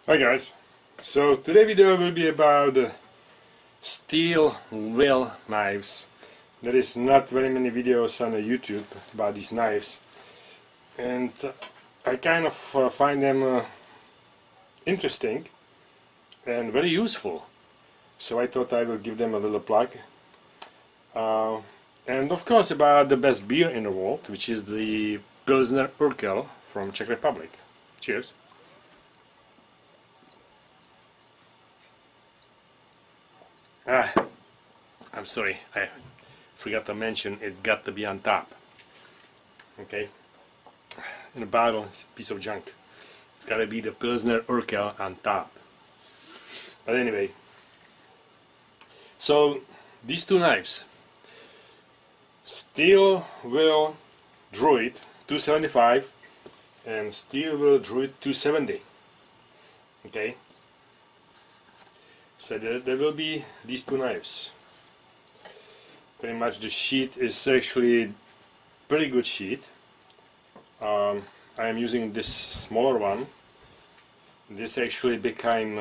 Hi guys, so today's video will be about steel litlle knives. There is not very many videos on YouTube about these knives, and I kind of find them interesting and very useful, so I thought I will give them a little plug. And of course about the best beer in the world, which is the Pilsner Urquell from Czech Republic. Cheers! I'm sorry, I forgot to mention it's got to be on top. Okay? In the bottle it's a piece of junk. It's got to be the Pilsner Urquell on top. But anyway, so these two knives, steel will Druid 275 and steel will Druid 270. Okay? So there will be these two knives. Pretty much the sheet is actually pretty good sheet. I am using this smaller one. This actually became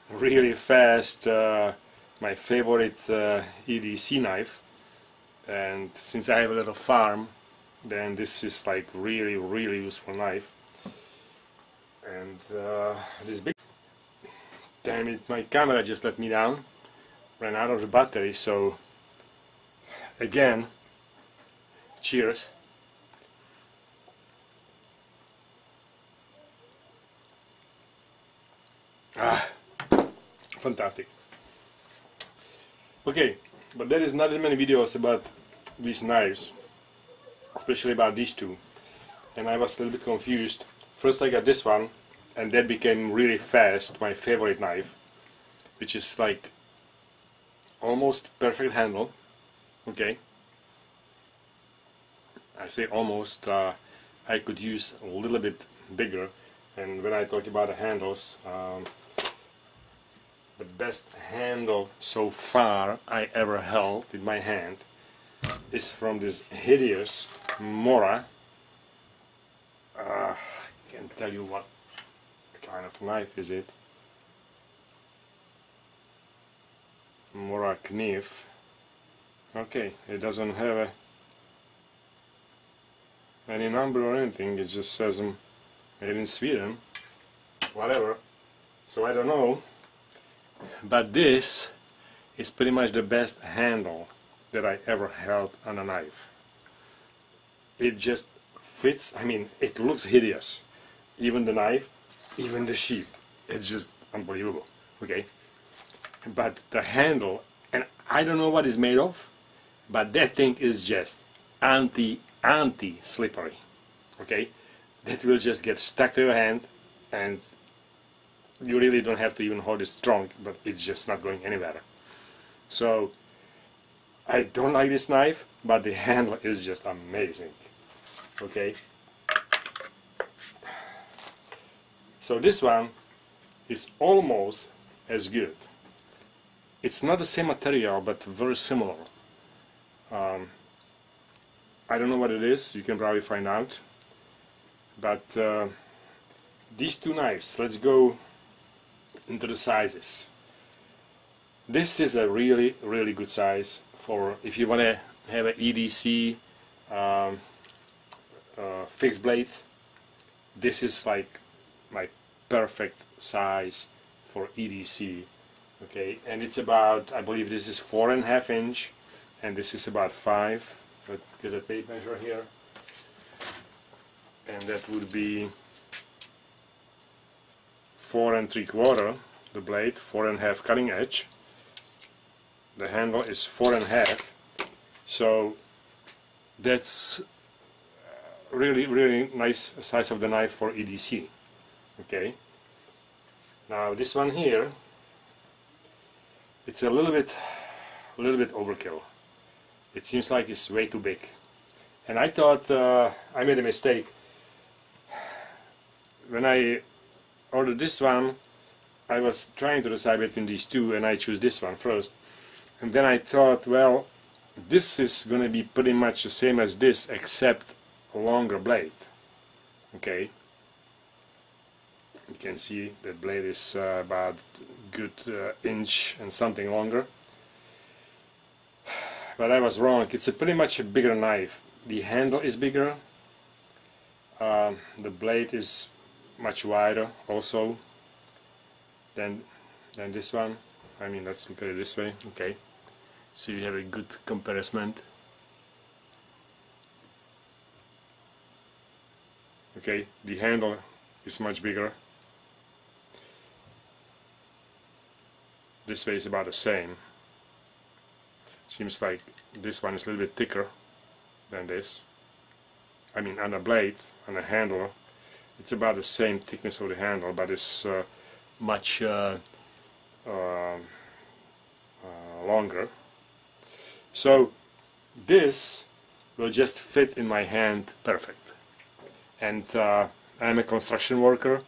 really fast my favorite EDC knife, and since I have a little farm, then this is like really useful knife. And this big, damn it, my camera just let me down, ran out of the battery, so again, cheers. Fantastic. Okay, but there is not that many videos about these knives, especially about these two, and I was a little bit confused. First I got this one, and that became really fast my favorite knife, which is like almost perfect handle. Okay, I say almost, I could use a little bit bigger, and when I talk about the handles, the best handle so far I ever held in my hand is from this hideous Mora. I can't tell you what kind of knife is it. Mora knife. Okay, it doesn't have any number or anything, it just says made in Sweden, whatever, so I don't know, but this is pretty much the best handle that I ever held on a knife. It just fits. I mean, it looks hideous, even the knife, even the sheath, it's just unbelievable. Okay, but the handle, and I don't know what it's made of, but that thing is just anti-slippery. Okay, that will just get stuck to your hand, and you really don't have to even hold it strong, but it's just not going anywhere. So I don't like this knife, but the handle is just amazing. Okay, so this one is almost as good. It's not the same material, but very similar. I don't know what it is, you can probably find out. But these two knives, let's go into the sizes. This is a really good size for if you want to have an EDC fixed blade. This is like my perfect size for EDC. Okay, and it's about, I believe this is 4.5 inch, and this is about 5. Let's get a tape measure here, and that would be 4 3/4 the blade, 4.5 cutting edge. The handle is 4.5, so that's really nice size of the knife for EDC. Okay, now this one here, it's a little bit overkill. It seems like it's way too big, and I thought I made a mistake when I ordered this one. I was trying to decide between these two, and I choose this one first, and then I thought, well, this is going to be pretty much the same as this, except a longer blade. Okay, You can see the blade is about good inch and something longer. But I was wrong. It's pretty much a bigger knife. The handle is bigger. The blade is much wider also than this one. I mean, let's compare it this way. Okay, so you have a good comparison. Okay, the handle is much bigger. This way is about the same. Seems like this one is a little bit thicker than this. I mean, on the blade, on the handle, it's about the same thickness of the handle, but it's much longer. So this will just fit in my hand perfect. And I'm a construction worker,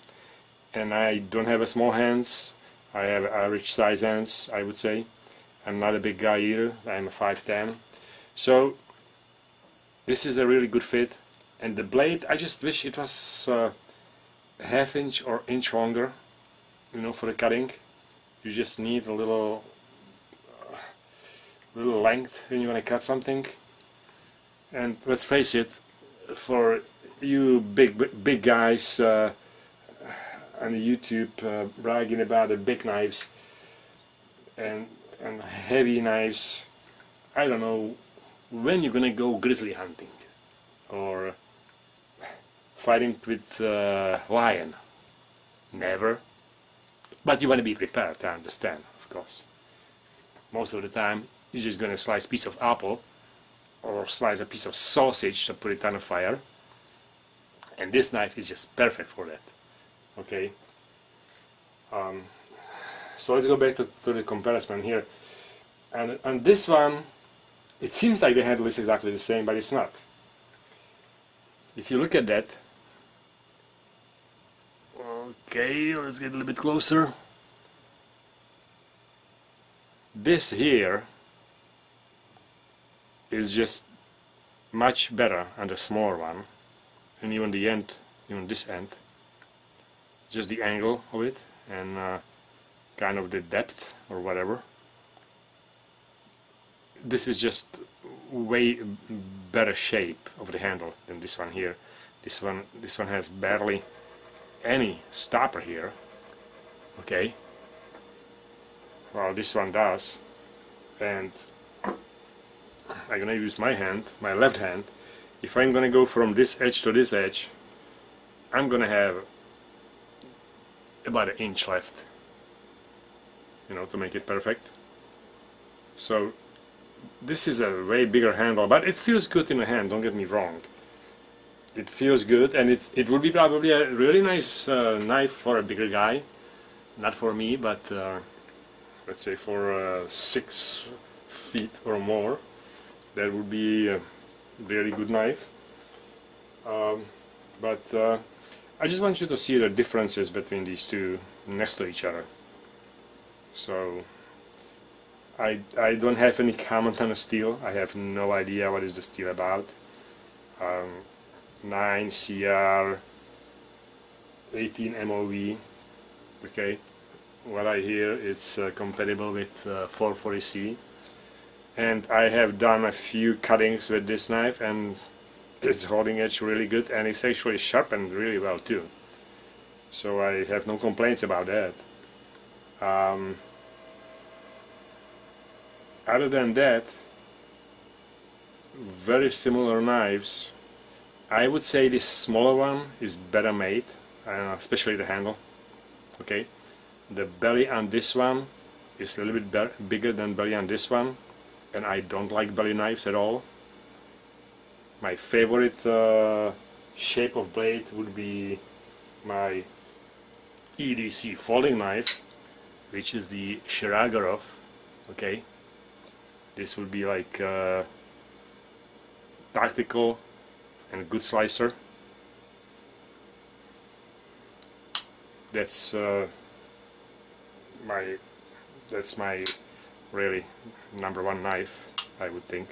and I don't have a small hands. I have average size hands, I would say. I'm not a big guy either. I'm a 5'10". So this is a really good fit. And the blade, I just wish it was a ½ inch or inch longer, you know, for the cutting. You just need a little length when you want to cut something. And let's face it, for you big guys on YouTube bragging about the big knives and heavy knives, I don't know when you're gonna go grizzly hunting or fighting with lion. Never. But you want to be prepared, I understand, of course. Most of the time you're just gonna slice a piece of apple or slice a piece of sausage to put it on a fire, and this knife is just perfect for that. Okay, so let's go back to the comparison here. And this one, it seems like the handle is exactly the same, but it's not. If you look at that, okay, let's get a little bit closer. This here is just much better on the smaller one, and even the end, even this end, just the angle of it and kind of the depth or whatever. This is just way better shape of the handle than this one here. This one has barely any stopper here. Okay, well, this one does, and I'm gonna use my hand, my left hand. If I'm gonna go from this edge to this edge, I'm gonna have about an inch left, you know, to make it perfect. So this is a way bigger handle, but it feels good in the hand, don't get me wrong. It feels good, and it would be probably a really nice knife for a bigger guy. Not for me, but let's say for 6 feet or more. That would be a really good knife. But I just want you to see the differences between these two next to each other. So I don't have any comment on the steel. I have no idea what is the steel about. 9 CR 18 MOV. Okay, what I hear is compatible with 440C, and I have done a few cuttings with this knife, and it's holding edge really good, and it's actually sharpened really well too. So I have no complaints about that. Other than that, very similar knives. I would say this smaller one is better made, especially the handle. Okay, the belly on this one is a little bit bigger than belly on this one, and I don't like belly knives at all. My favorite shape of blade would be my EDC folding knife, which is the Shiragorov. Okay, this would be like tactical and good slicer. That's my really #1 knife, I would think.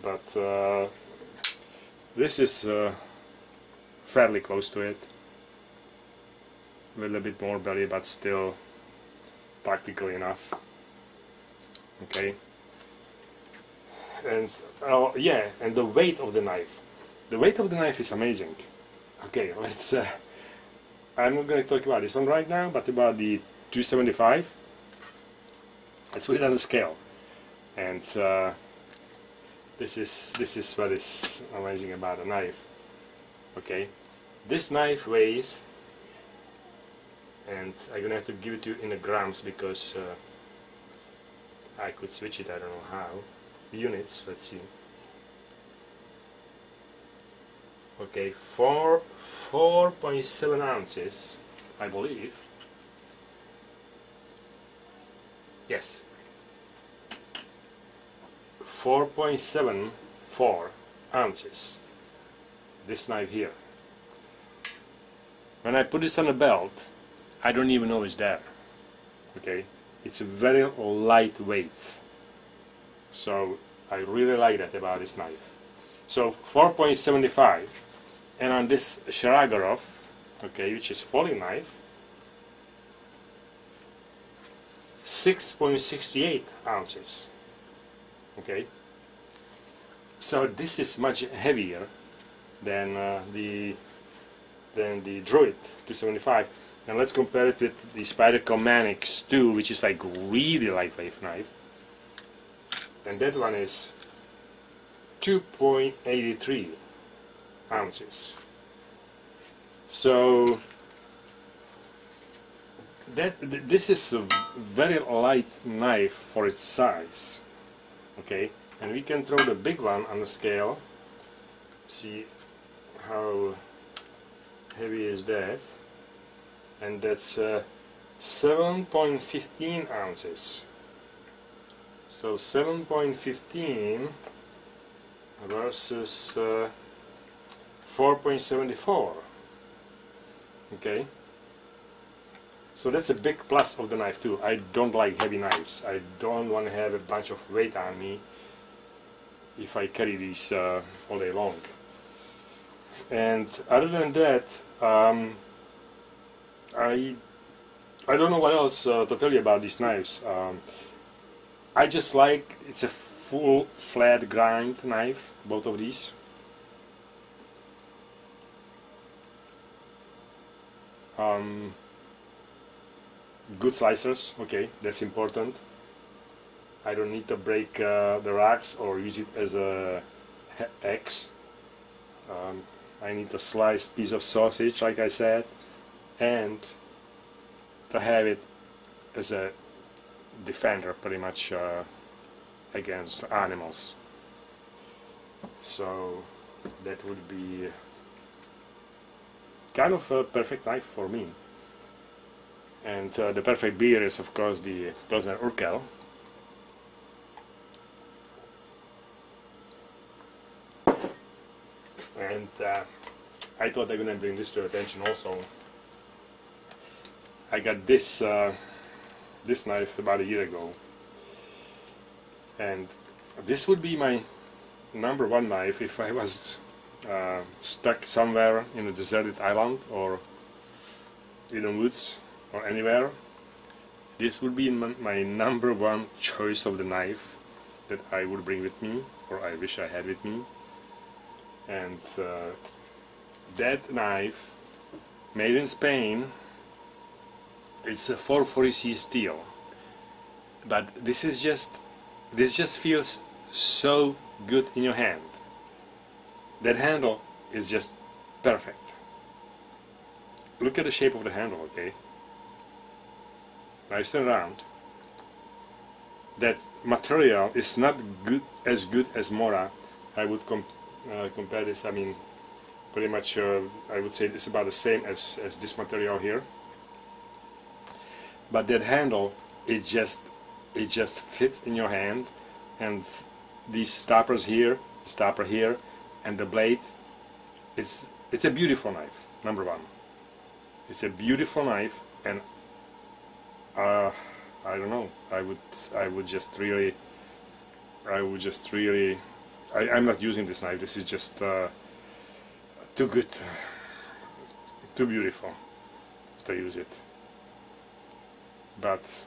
But this is fairly close to it. A little bit more belly, but still practical enough. Okay. And yeah, and the weight of the knife. The weight of the knife is amazing. Okay, let's. I'm not going to talk about this one right now, but about the 275. Let's put it on the scale. And this is what is amazing about a knife. Okay, this knife weighs, and I'm gonna have to give it to you in the grams because I could switch it. I don't know how. Units. Let's see. Okay, 4.7 ounces, I believe. Yes. 4.74 ounces. This knife here. When I put this on a belt, I don't even know it's there. Okay, it's very lightweight. So I really like that about this knife. So 4.75, and on this Sharagorov, okay, which is folding knife, 6.68 ounces. Okay, so this is much heavier than the Druid 275, and let's compare it with the Spyderco Manix 2, which is like really lightweight knife, and that one is 2.83 ounces. So this is a very light knife for its size. Okay, and we can throw the big one on the scale. See how heavy is that? And that's 7.15 ounces. So 7.15 versus 4.74. Okay, so that's a big plus of the knife too. I don't like heavy knives. I don't want to have a bunch of weight on me if I carry these all day long. And other than that, I don't know what else to tell you about these knives. I just like, it's a full flat grind knife, both of these. Good slicers, okay, that's important. I don't need to break the racks or use it as a axe. I need a sliced piece of sausage, like I said, and to have it as a defender pretty much against animals. So that would be kind of a perfect knife for me. And the perfect beer is of course the Pilsner Urquell. And I thought I'm gonna bring this to attention also. I got this this knife about a year ago, and this would be my #1 knife if I was stuck somewhere in a deserted island or in the woods or anywhere. This would be my #1 choice of the knife that I would bring with me, or I wish I had with me. And that knife, made in Spain, it's a 440C steel, but this just feels so good in your hand. That handle is just perfect. Look at the shape of the handle, okay? Nice and round. That material is not as good as Mora. I would compare this. I mean, pretty much I would say it's about the same as this material here. But that handle, it just fits in your hand, and these stoppers here, the stopper here, and the blade, it's a beautiful knife. #1, it's a beautiful knife, and I don't know. I would just really. I'm not using this knife. This is just too good too beautiful to use it. But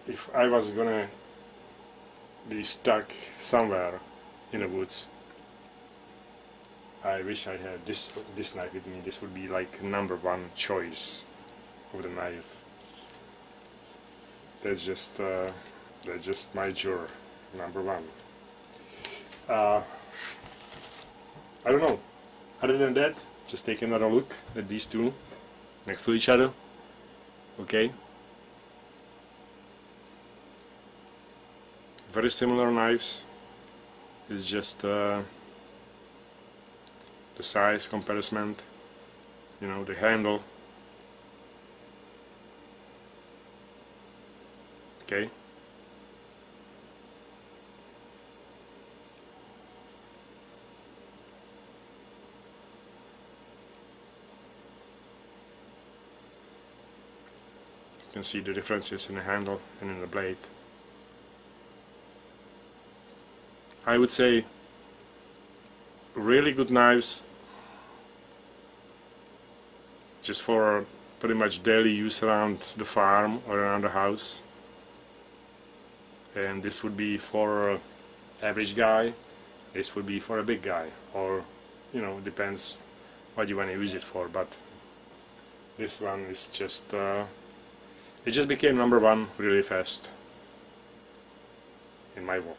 if I was gonna be stuck somewhere in the woods, I wish I had this knife with me. This would be like #1 choice of the knife. That's just my juror, #1. I don't know. Other than that, just take another look at these two next to each other. Okay. Very similar knives. It's just the size comparison, you know, the handle. Okay. You can see the differences in the handle and in the blade. I would say really good knives just for pretty much daily use around the farm or around the house. And this would be for an average guy, this would be for a big guy, or, you know, depends what you want to use it for. But this one is just it just became #1 really fast in my world.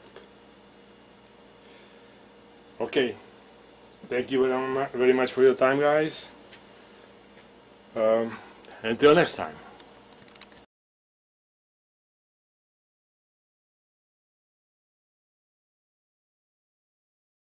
Okay, thank you very much for your time, guys. Until next time.